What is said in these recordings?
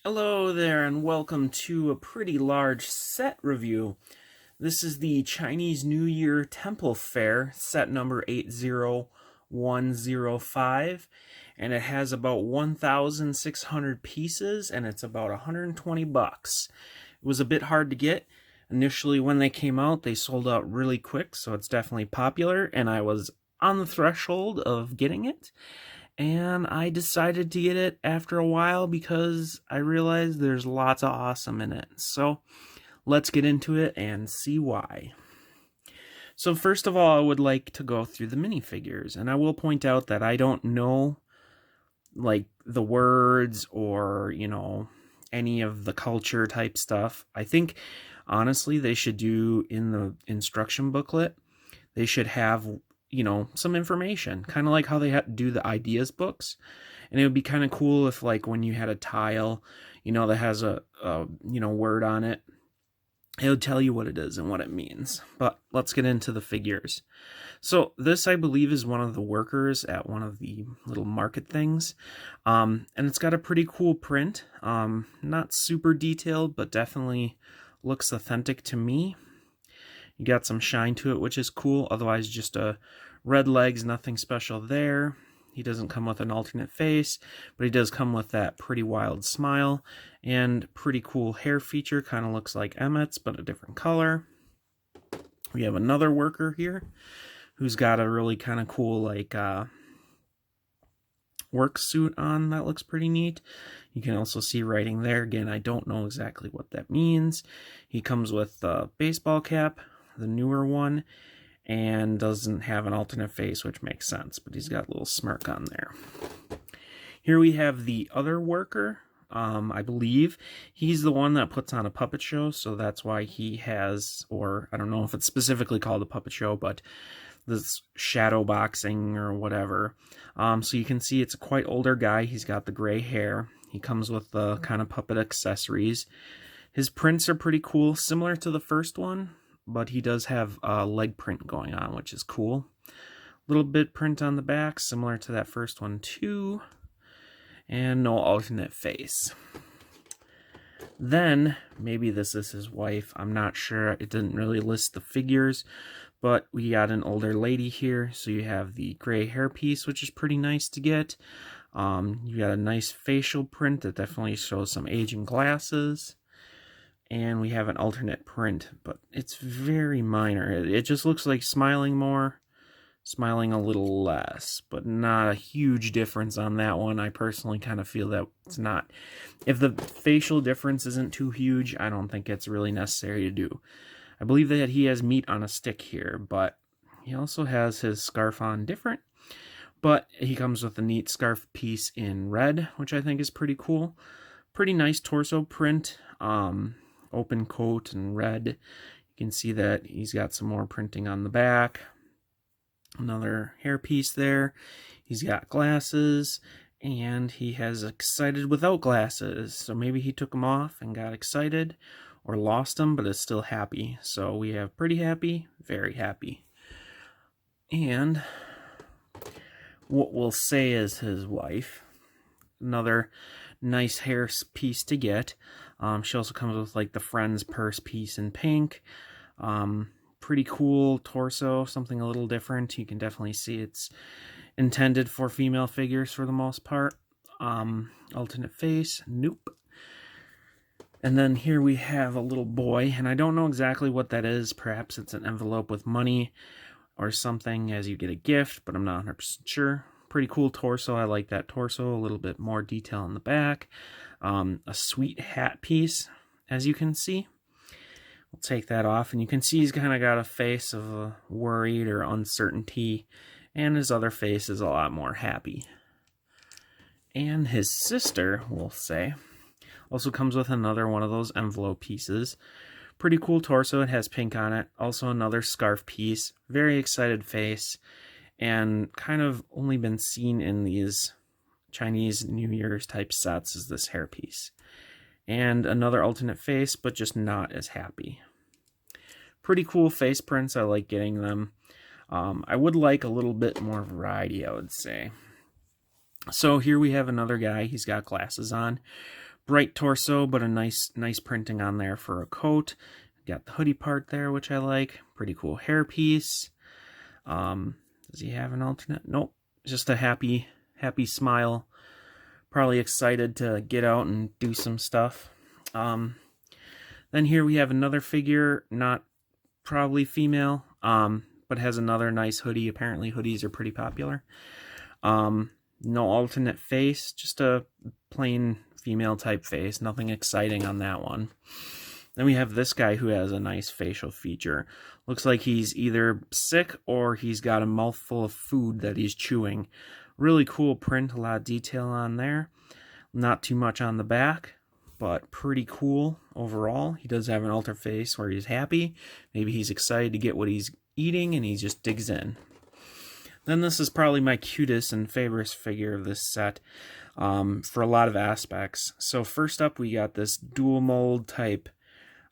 Hello there, and welcome to a pretty large set review. This is the Chinese New Year Temple Fair, set number 80105, and it has about 1,600 pieces, and it's about 120 bucks. It was a bit hard to get. Initially, when they came out, they sold out really quick, so it's definitely popular, and I was on the threshold of getting it. And I decided to get it after a while because I realized there's lots of awesome in it. So let's get into it and see why. So first of all, I would like to go through the minifigures, and I will point out that I don't know like the words or, any of the culture type stuff. I think honestly they should do in the instruction booklet, they should have some information, kind of like how they do the ideas books. And it would be kind of cool if, like, when you had a tile, that has a word on it, it would tell you what it is and what it means. But let's get into the figures. So this, I believe, is one of the workers at one of the little market things. And it's got a pretty cool print. Not super detailed, but definitely looks authentic to me. You got some shine to it, which is cool. Otherwise, just red legs, nothing special there. He doesn't come with an alternate face, but he does come with that pretty wild smile and pretty cool hair feature. Kind of looks like Emmett's, but a different color. We have another worker here who's got a really kind of cool work suit on that looks pretty neat. You can also see writing there. Again, I don't know exactly what that means. He comes with a baseball cap, the newer one, and doesn't have an alternate face, which makes sense, but he's got a little smirk on there. Here we have the other worker. I believe he's the one that puts on a puppet show, so that's why he has, or I don't know if it's specifically called a puppet show, but this shadow boxing or whatever. So you can see it's a quite older guy. He's got the gray hair. He comes with the kind of puppet accessories. His prints are pretty cool, similar to the first one, but he does have a leg print going on, which is cool. Little bit print on the back, similar to that first one too. And no alternate face. Then, maybe this is his wife. I'm not sure. It didn't really list the figures, but we got an older lady here. So you have the gray hair piece, which is pretty nice to get. You got a nice facial print that definitely shows some aging glasses. And we have an alternate print, but it's very minor. It just looks like smiling more, smiling a little less, but not a huge difference on that one. I personally kind of feel that it's not. If the facial difference isn't too huge, I don't think it's really necessary to do. I believe that he has meat on a stick here, but he also has his scarf on different. But he comes with a neat scarf piece in red, which I think is pretty cool. Pretty nice torso print. Open coat and red. You can see that he's got some more printing on the back. Another hair piece there. He's got glasses, and he has excited without glasses. So maybe he took them off and got excited, or lost them, but is still happy. So we have pretty happy, very happy. And what we'll say is his wife. Another nice hair piece to get. She also comes with like the Friends purse piece in pink. Pretty cool torso, something a little different. You can definitely see it's intended for female figures for the most part. Alternate face, nope. And then here we have a little boy, and I don't know exactly what that is. Perhaps it's an envelope with money or something as you get a gift, but I'm not 100% sure. Pretty cool torso. I like that torso. A little bit more detail in the back. A sweet hat piece, as you can see. We'll take that off, and you can see he's kind of got a face of worried or uncertainty, and his other face is a lot more happy. And his sister, we'll say, also comes with another one of those envelope pieces. Pretty cool torso. It has pink on it. Also another scarf piece. Very excited face. And kind of only been seen in these Chinese New Year's type sets is this hairpiece. And another alternate face, but just not as happy. Pretty cool face prints. I like getting them. I would like a little bit more variety, I would say. So here we have another guy. He's got glasses on. Bright torso, but a nice printing on there for a coat. Got the hoodie part there, which I like. Pretty cool hairpiece. Does he have an alternate? Nope. Just a happy smile. Probably excited to get out and do some stuff. Then here we have another figure, not probably female, but has another nice hoodie. Apparently hoodies are pretty popular. No alternate face, just a plain female type face. Nothing exciting on that one. Then we have this guy who has a nice facial feature. Looks like he's either sick or he's got a mouthful of food that he's chewing. Really cool print, a lot of detail on there. Not too much on the back, but pretty cool overall. He does have an alter face where he's happy. Maybe he's excited to get what he's eating and he just digs in. Then this is probably my cutest and favorite figure of this set for a lot of aspects. So first up we got this dual mold type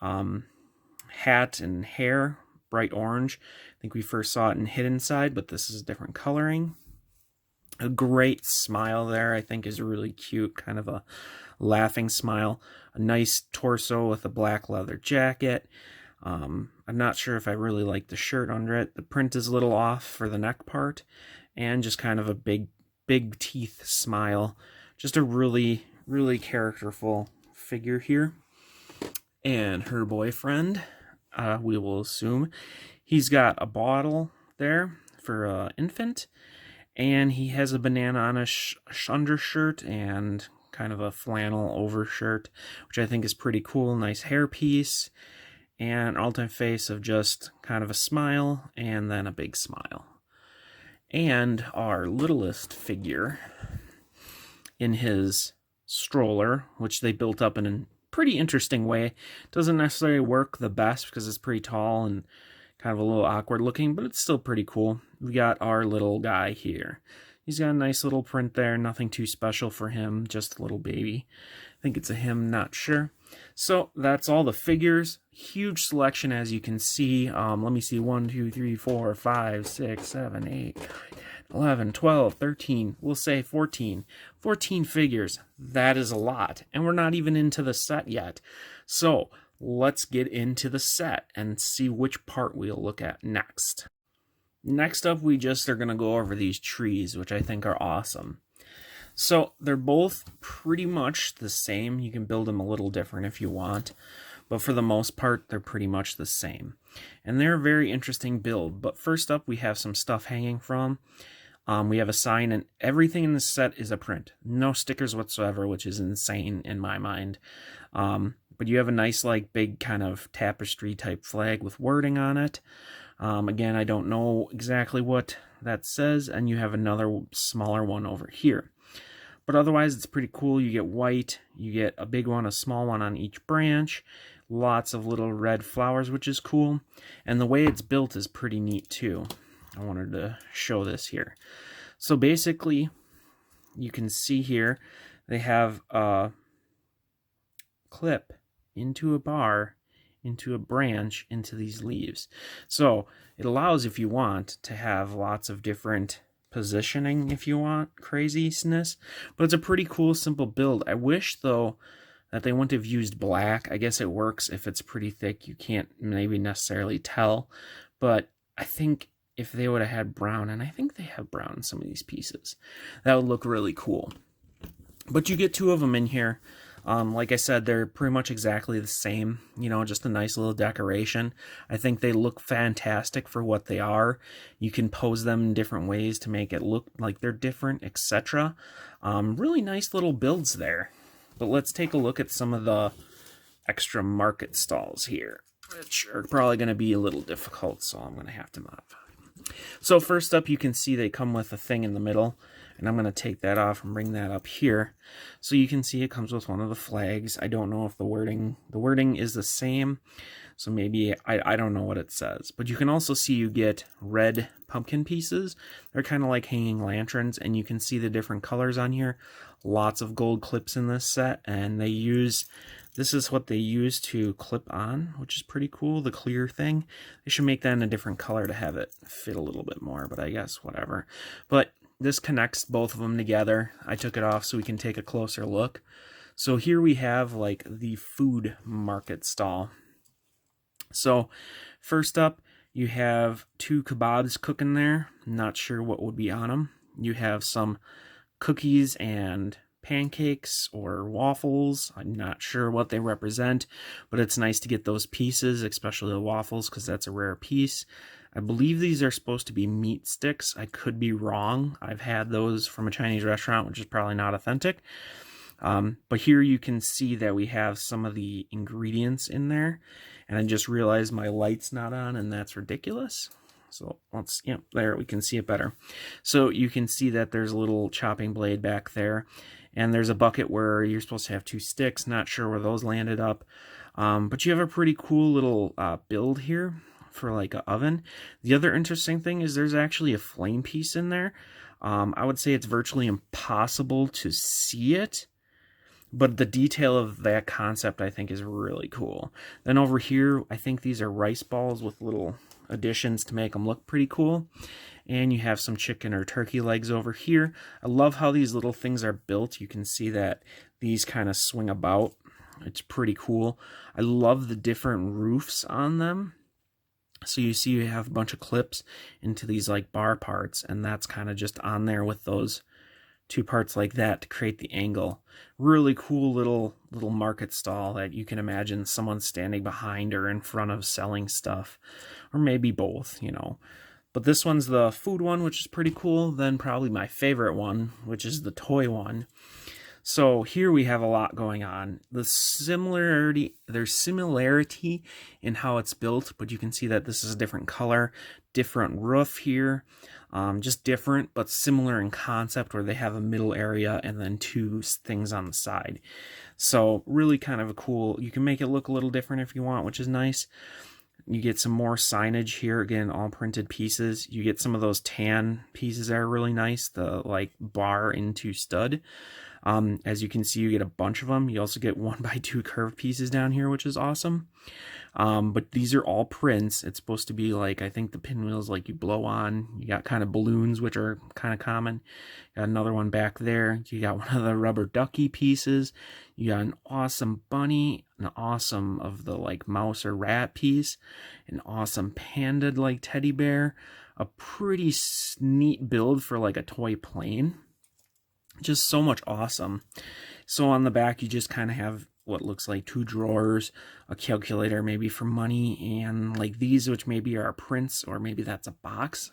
hat and hair, bright orange. I think we first saw it in Hidden Side, but this is different coloring. A great smile there, I think is really cute, kind of a laughing smile. A nice torso with a black leather jacket. I'm not sure if I really like the shirt under it. The print is a little off for the neck part, and just kind of a big teeth smile. Just a really characterful figure here. And her boyfriend, we will assume, he's got a bottle there for an infant, and he has a banana on his undershirt and kind of a flannel overshirt, which I think is pretty cool. Nice hairpiece, and alternate face of just kind of a smile and then a big smile. And our littlest figure in his stroller, which they built up in a pretty interesting way. Doesn't necessarily work the best because it's pretty tall and kind of a little awkward looking, but it's still pretty cool. We got our little guy here. He's got a nice little print there, nothing too special for him, just a little baby. I think it's a him, not sure. So that's all the figures. Huge selection, as you can see. Let me see, 1, 2, 3, 4, 5, 6, 7, 8, 9, 10, 11, 12, 13, we'll say 14. 14 figures. That is a lot. And we're not even into the set yet. So let's get into the set and see which part we'll look at next. Next up, we just are going to go over these trees, which I think are awesome. So they're both pretty much the same. You can build them a little different if you want, but for the most part, they're pretty much the same. And they're a very interesting build. But first up, we have some stuff hanging from. We have a sign, and everything in this set is a print. No stickers whatsoever, which is insane in my mind. But you have a nice, like, big kind of tapestry type flag with wording on it. Again, I don't know exactly what that says, and you have another smaller one over here. But otherwise, it's pretty cool. You get white, you get a big one, a small one on each branch, lots of little red flowers, which is cool. And the way it's built is pretty neat, too. I wanted to show this here. So basically, you can see here, they have a clip into a bar, into a branch, into these leaves. So it allows, if you want, to have lots of different positioning if you want craziness, but it's a pretty cool simple build. I wish though that they wouldn't have used black. I guess it works if it's pretty thick. You can't maybe necessarily tell, but I think if they would have had brown, and I think they have brown in some of these pieces, that would look really cool. But you get two of them in here. Like I said, they're pretty much exactly the same, you know, just a nice little decoration. I think they look fantastic for what they are. You can pose them in different ways to make it look like they're different, etc. Really nice little builds there. But let's take a look at some of the extra market stalls here, which are probably going to be a little difficult, so I'm going to have to modify. So first up, you can see they come with a thing in the middle. And I'm going to take that off and bring that up here. So you can see it comes with one of the flags. I don't know if the wording is the same. So maybe, I don't know what it says. But you can also see you get red pumpkin pieces. They're kind of like hanging lanterns. And you can see the different colors on here. Lots of gold clips in this set. And this is what they use to clip on, which is pretty cool, the clear thing. They should make that in a different color to have it fit a little bit more. But I guess whatever. But this connects both of them together. I took it off so we can take a closer look. So here we have like the food market stall. So first up, you have 2 kebabs cooking there. Not sure what would be on them. You have some cookies and pancakes or waffles. I'm not sure what they represent, but it's nice to get those pieces, especially the waffles, because that's a rare piece. I believe these are supposed to be meat sticks. I could be wrong. I've had those from a Chinese restaurant, which is probably not authentic. But here you can see that we have some of the ingredients in there. And I just realized my light's not on, and that's ridiculous. So let's, there we can see it better. So you can see that there's a little chopping blade back there. And there's a bucket where you're supposed to have 2 sticks. Not sure where those landed up. But you have a pretty cool little build here for like an oven. The other interesting thing is there's actually a flame piece in there. I would say it's virtually impossible to see it, but the detail of that concept I think is really cool. Then over here, I think these are rice balls with little additions to make them look pretty cool. And you have some chicken or turkey legs over here. I love how these little things are built. You can see that these kind of swing about. It's pretty cool. I love the different roofs on them. So you see you have a bunch of clips into these like bar parts, and that's kind of just on there with those 2 parts like that to create the angle. Really cool little market stall that you can imagine someone standing behind or in front of selling stuff, or maybe both, But this one's the food one, which is pretty cool. Then probably my favorite one, which is the toy one. So here we have a lot going on. There's similarity in how it's built, but you can see that this is a different color, different roof here, just different, but similar in concept, where they have a middle area and then 2 things on the side. So really kind of a cool, you can make it look a little different if you want, which is nice. You get some more signage here, again, all printed pieces. You get some of those tan pieces that are really nice, the like bar into stud. As you can see, you get a bunch of them. You also get 1x2 curved pieces down here, which is awesome. But these are all prints. It's supposed to be like, I think the pinwheels like you blow on. You got kind of balloons, which are kind of common. Got another one back there. You got one of the rubber ducky pieces. You got an awesome bunny, an awesome of the like mouse or rat piece, an awesome panda like teddy bear, a pretty neat build for like a toy plane. Just so much awesome. So on the back, you just kind of have what looks like 2 drawers, a calculator maybe for money, and like these, which maybe are prints, or maybe that's a box.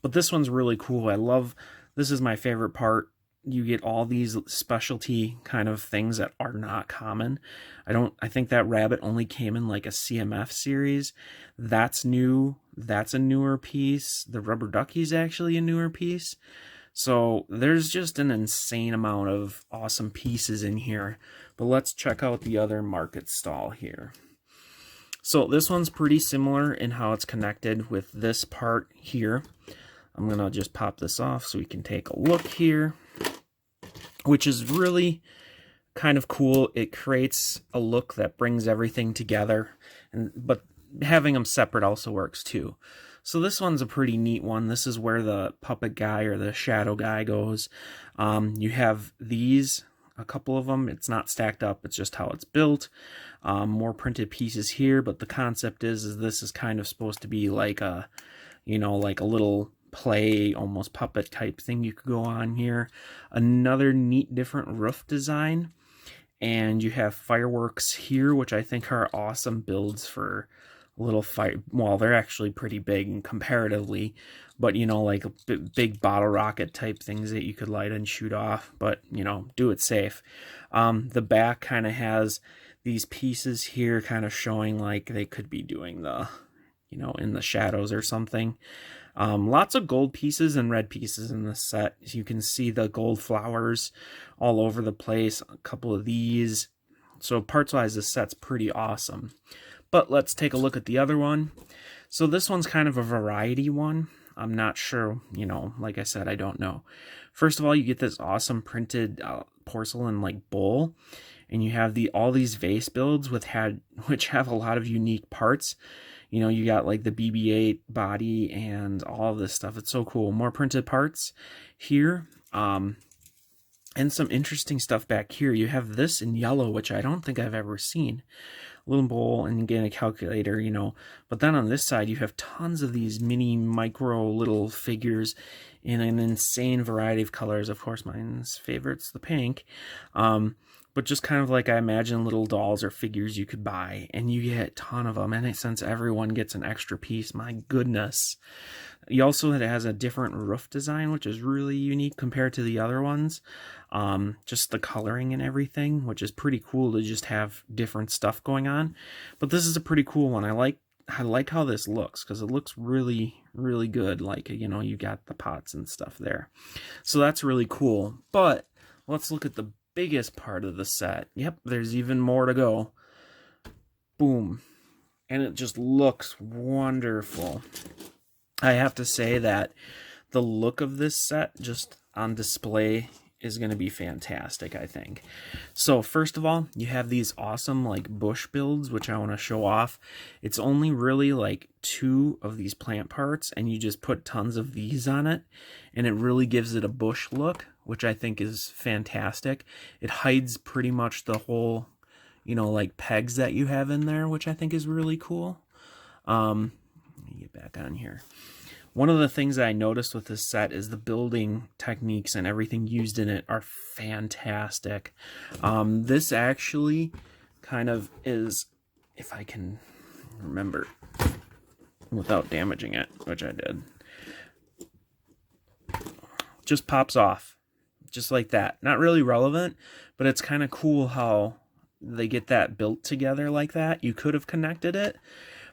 But this one's really cool. I love, this is my favorite part. You get all these specialty kind of things that are not common. I think that rabbit only came in like a CMF series. That's new. That's a newer piece. The rubber ducky's actually a newer piece. So there's just an insane amount of awesome pieces in here. But let's check out the other market stall here. So this one's pretty similar in how it's connected with this part here. I'm going to just pop this off so we can take a look here, which is really kind of cool. It creates a look that brings everything together, but having them separate also works too. So this one's a pretty neat one. This is where the puppet guy or the shadow guy goes. You have these, a couple of them. It's not stacked up. It's just how it's built. More printed pieces here, but the concept is this is kind of supposed to be like a, like a little play, almost puppet type thing you could go on here. Another neat different roof design. And you have fireworks here, which I think are awesome builds for little fire. Well, they're actually pretty big comparatively, but like big bottle rocket type things that you could light and shoot off, but do it safe. The back kind of has these pieces here kind of showing like they could be doing the in the shadows or something. Lots of gold pieces and red pieces in this set. You can see the gold flowers all over the place, a couple of these. So parts wise, this set's pretty awesome. But let's take a look at the other one. So this one's kind of a variety one. I'm not sure, like I said, I don't know. First of all, you get this awesome printed porcelain like bowl, and you have all these vase builds which have a lot of unique parts. You got like the BB-8 body and all of this stuff. It's so cool. More printed parts here. And some interesting stuff back here. You have this in yellow, which I don't think I've ever seen. A little bowl and again a calculator, you know. But then on this side, you have tons of these mini micro little figures in an insane variety of colors. Of course, mine's favorite's the pink. But just kind of like I imagine little dolls or figures you could buy, and you get a ton of them. And since everyone gets an extra piece, my goodness. You also, it has a different roof design, which is really unique compared to the other ones. Just the coloring and everything, which is pretty cool to just have different stuff going on. But this is a pretty cool one. I like how this looks, because it looks really, really good. Like, you know, you got the pots and stuff there. So that's really cool. But let's look at the biggest part of the set. Yep, there's even more to go. Boom. And it just looks wonderful. I have to say that the look of this set just on display is going to be fantastic, I think. So first of all, you have these awesome like bush builds, which I want to show off. It's only really like 2 of these plant parts, and you just put tons of these on it, and it really gives it a bush look, which I think is fantastic. It hides pretty much the whole, you know, like pegs that you have in there, which I think is really cool. Let me get back on here. One of the things that I noticed with this set is the building techniques and everything used in it are fantastic. This actually kind of is, if I can remember without damaging it, which I did, just pops off just like that. Not really relevant, but it's kind of cool how they get that built together like that. You could have connected it,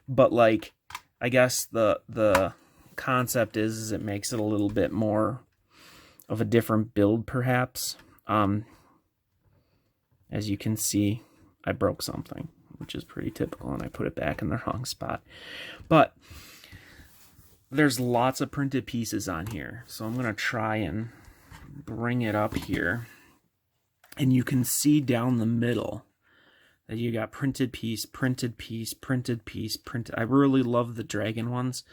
but like, I guess the concept is it makes it a little bit more of a different build, perhaps. As you can see, I broke something, which is pretty typical, and I put it back in the wrong spot. But there's lots of printed pieces on here, so I'm gonna try and bring it up here, and you can see down the middle that you got printed piece, printed piece, printed piece, printed. I really love the dragon ones.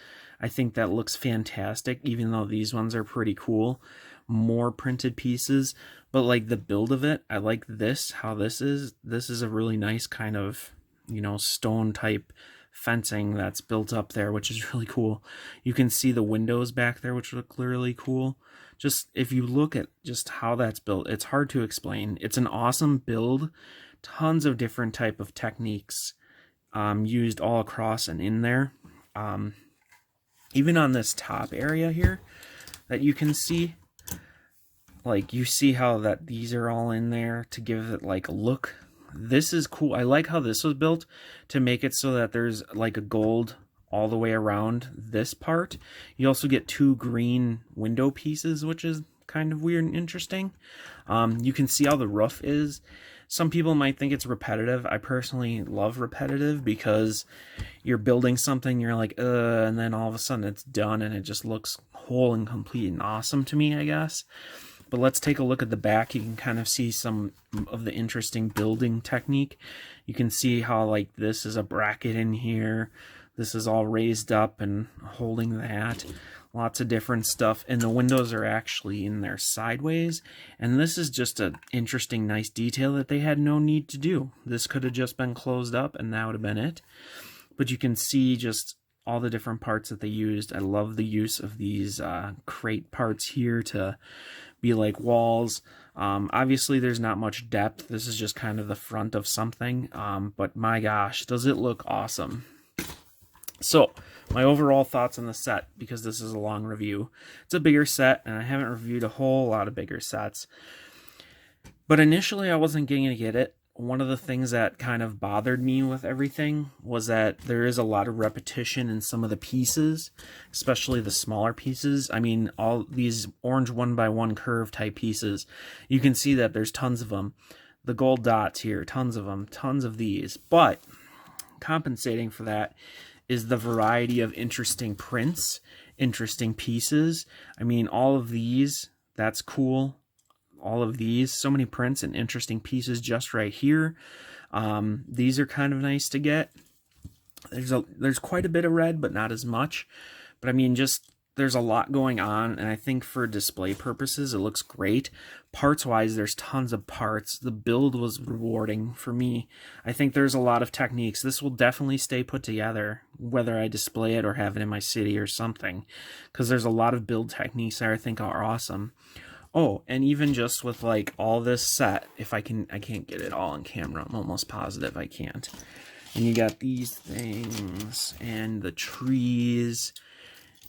I think that looks fantastic, even though these ones are pretty cool. More printed pieces, but like the build of it, I like this, how this is. This is a really nice kind of, you know, stone type fencing that's built up there, which is really cool. You can see the windows back there, which look really cool. Just, if you look at just how that's built, it's hard to explain. It's an awesome build. Tons of different type of techniques used all across and in there. Even on this top area here that you can see, like you see how that these are all in there to give it like a look. This is cool. I like how this was built to make it so that there's like a gold all the way around this part. You also get 2 green window pieces, which is kind of weird and interesting. You can see how the roof is. Some people might think it's repetitive. I personally love repetitive because you're building something, you're like, and then all of a sudden it's done and it just looks whole and complete and awesome to me, I guess. But let's take a look at the back. You can kind of see some of the interesting building technique. You can see how like this is a bracket in here. This is all raised up and holding that. Lots of different stuff, and the windows are actually in there sideways, and this is just an interesting, nice detail that they had no need to do. This could have just been closed up and that would have been it, but you can see just all the different parts that they used. I love the use of these crate parts here to be like walls. Obviously there's not much depth. This is just kind of the front of something, but my gosh, does it look awesome. So, my overall thoughts on the set, because this is a long review. It's a bigger set, and I haven't reviewed a whole lot of bigger sets. But initially, I wasn't going to get it. One of the things that kind of bothered me with everything was that there is a lot of repetition in some of the pieces, especially the smaller pieces. I mean, all these orange 1x1 curve type pieces, you can see that there's tons of them. The gold dots here, tons of them, tons of these. But compensating for that is the variety of interesting prints, interesting pieces. I mean, all of these, that's cool. All of these, so many prints and interesting pieces just right here. These are kind of nice to get. There's quite a bit of red, but not as much. But I mean, just there's a lot going on, and I think for display purposes it looks great. Parts wise, there's tons of parts. The build was rewarding for me. I think there's a lot of techniques. This will definitely stay put together whether I display it or have it in my city or something, because there's a lot of build techniques that I think are awesome. Oh, and even just with like all this set, if I can't get it all on camera. I'm almost positive I can't. And you got these things and the trees.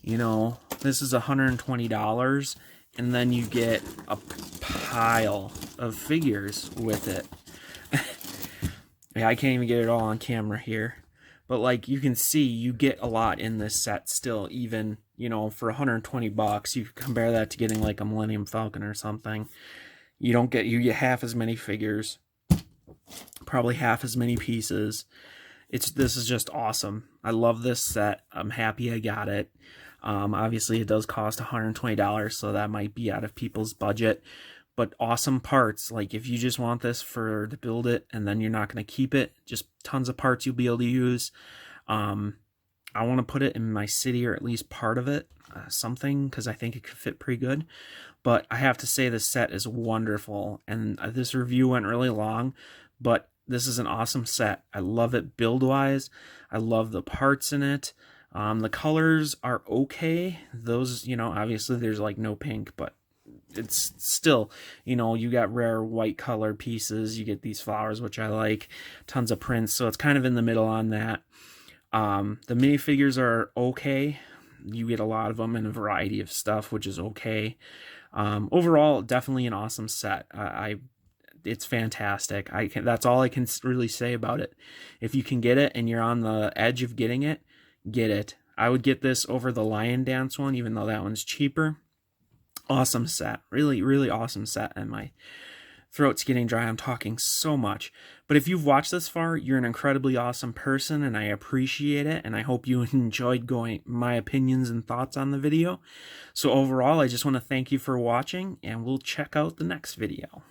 You know, this is $120, and then you get a pile of figures with it. Yeah, I can't even get it all on camera here. But like you can see, you get a lot in this set still, even, you know, for 120 bucks. You compare that to getting like a Millennium Falcon or something. You get half as many figures, probably half as many pieces. This is just awesome. I love this set. I'm happy I got it. Obviously, it does cost $120, so that might be out of people's budget. But awesome parts. Like, if you just want this to build it, and then you're not going to keep it, just tons of parts you'll be able to use. I want to put it in my city, or at least part of it, something, because I think it could fit pretty good. But I have to say, this set is wonderful, and this review went really long, but this is an awesome set. I love it build-wise. I love the parts in it. The colors are okay. Those, you know, obviously there's like no pink, but it's still, you know, you got rare white color pieces. You get these flowers, which I like. Tons of prints, so it's kind of in the middle on that. The minifigures are okay. You get a lot of them in a variety of stuff, which is okay. Overall, definitely an awesome set. It's fantastic. That's all I can really say about it. If you can get it and you're on the edge of getting it, get it. I would get this over the Lion Dance one, even though that one's cheaper. Awesome set. Really, really awesome set. And my throat's getting dry. I'm talking so much. But if you've watched this far, you're an incredibly awesome person, and I appreciate it. And I hope you enjoyed my opinions and thoughts on the video. So overall, I just want to thank you for watching, and we'll check out the next video.